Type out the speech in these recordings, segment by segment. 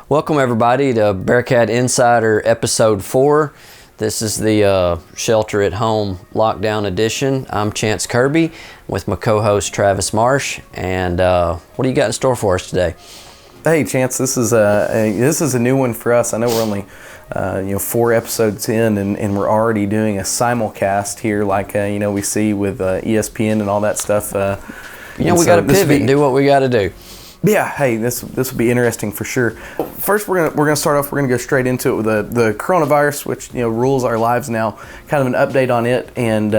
Welcome everybody to Bearcat Insider Episode 4. This is the Shelter at Home Lockdown Edition. I'm Chance Kirby with my co-host Travis Marsh. And what do you got in store for us today? Hey Chance, this is a new one for us. I know we're only 4 episodes in, and we're already doing a simulcast here, like we see with ESPN and all that stuff. We got to pivot and do what we got to do. Yeah, hey, this will be interesting for sure. First, we're gonna start off. We're gonna go straight into it with the coronavirus, which rules our lives now. Kind of an update on it, and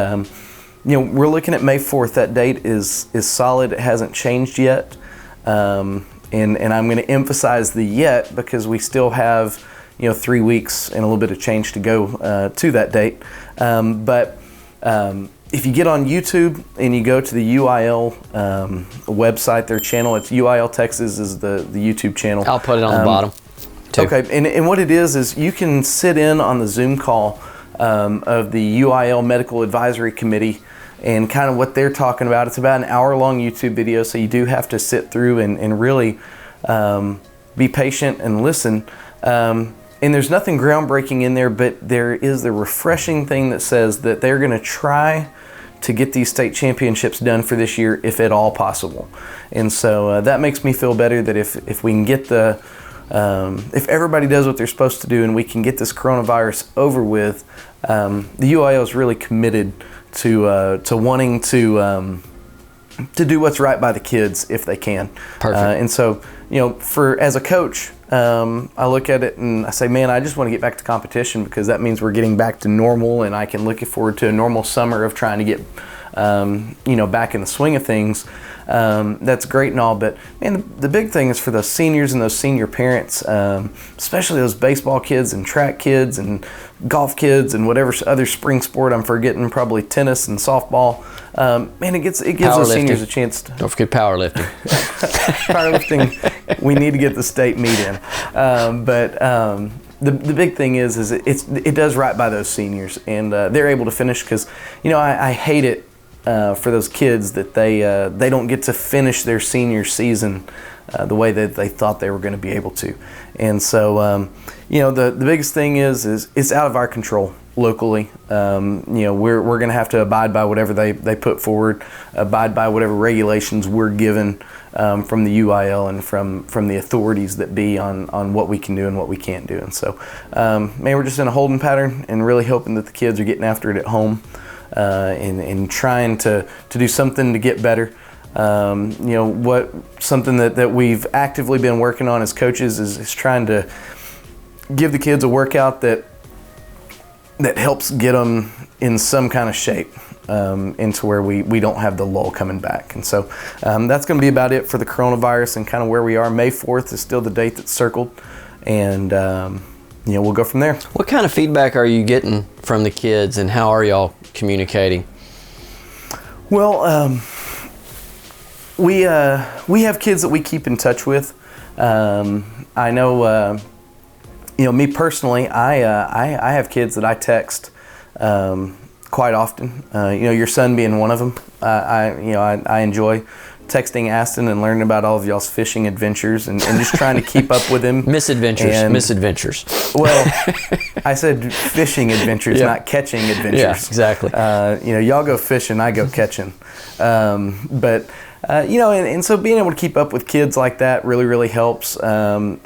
we're looking at May 4th. That date is solid. It hasn't changed yet, and I'm going to emphasize the yet because we still have 3 weeks and a little bit of change to go to that date. But if you get on YouTube and you go to the UIL website, their channel, it's UIL Texas is the YouTube channel. I'll put it on the bottom too. Okay, and what it is you can sit in on the Zoom call of the UIL Medical Advisory Committee and kind of what they're talking about. It's about an hour-long YouTube video, so you do have to sit through and really be patient and listen. And there's nothing groundbreaking in there, but there is the refreshing thing that says that they're going to try to get these state championships done for this year, if at all possible. And so that makes me feel better that if we can get if everybody does what they're supposed to do and we can get this coronavirus over with, the UIL is really committed to wanting to do what's right by the kids if they can. Perfect. And so, as a coach, I look at it and I say, man, I just want to get back to competition because that means we're getting back to normal, and I can look forward to a normal summer of trying to get, back in the swing of things. That's great and all, but man, the big thing is for those seniors and those senior parents, especially those baseball kids and track kids and golf kids and whatever other spring sport I'm forgetting, probably tennis and softball. Man, it gives those seniors a chance to... Don't forget powerlifting. Powerlifting, we need to get the state meet in. But the big thing is it does right by those seniors, and they're able to finish because, I hate it for those kids that they don't get to finish their senior season the way that they thought they were going to be able to. And so, the biggest thing is it's out of our control locally. We're going to have to abide by whatever they put forward, abide by whatever regulations we're given from the UIL and from the authorities that be on what we can do and what we can't do. And so, we're just in a holding pattern and really hoping that the kids are getting after it at home and trying to do something to get better. Something that we've actively been working on as coaches is trying to give the kids a workout that helps get them in some kind of shape into where we don't have the lull coming back. And so that's going to be about it for the coronavirus and kind of where we are. May 4th is still the date that's circled, and we'll go from there. What kind of feedback are you getting from the kids, and how are y'all communicating? Well, we have kids that we keep in touch with. I know, me personally, I have kids that I text quite often. Your son being one of them. I enjoy texting Aston and learning about all of y'all's fishing adventures and just trying to keep up with him. Misadventures. Well, I said fishing adventures, not catching adventures. Yeah, exactly. Y'all go fishing, I go catching. And so being able to keep up with kids like that really, really helps. I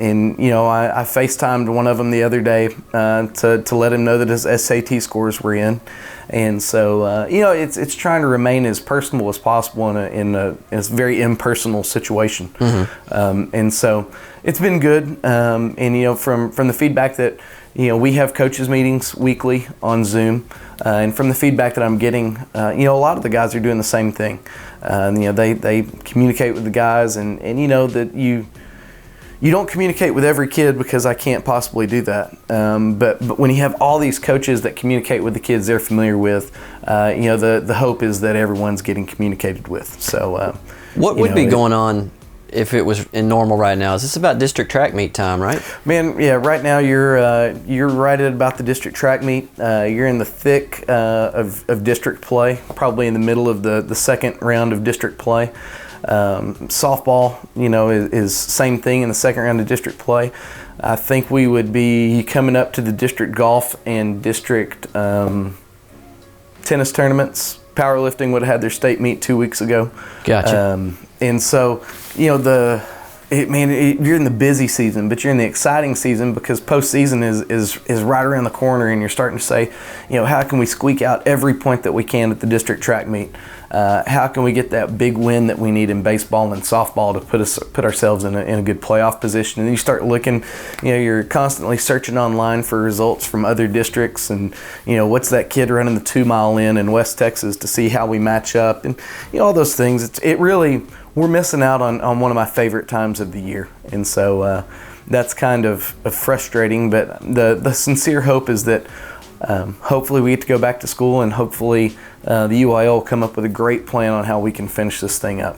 FaceTimed one of them the other day to let him know that his SAT scores were in. And so, it's trying to remain as personal as possible in a very impersonal situation. Mm-hmm. And so it's been good. From the feedback that, we have coaches meetings weekly on Zoom. And from the feedback that I'm getting, a lot of the guys are doing the same thing. They communicate with the guys, and that you don't communicate with every kid because I can't possibly do that. But when you have all these coaches that communicate with the kids they're familiar with, the hope is that everyone's getting communicated with. So, what would be going on if it was in normal right now? Is this about district track meet time, right? Man, yeah, right now you're right at about the district track meet. You're in the thick of district play, probably in the middle of the second round of district play. Softball, is same thing in the second round of district play. I think we would be coming up to the district golf and district tennis tournaments. Powerlifting would have had their state meet 2 weeks ago. Gotcha. And so, you're in the busy season, but you're in the exciting season because postseason is right around the corner, and you're starting to say, how can we squeak out every point that we can at the district track meet? How can we get that big win that we need in baseball and softball to put ourselves in a good playoff position? And you start looking, you're constantly searching online for results from other districts, and what's that kid running the 2 mile in West Texas to see how we match up, and all those things. We're missing out on one of my favorite times of the year, and so that's kind of frustrating. But the sincere hope is that hopefully we get to go back to school, and hopefully the UIL will come up with a great plan on how we can finish this thing up.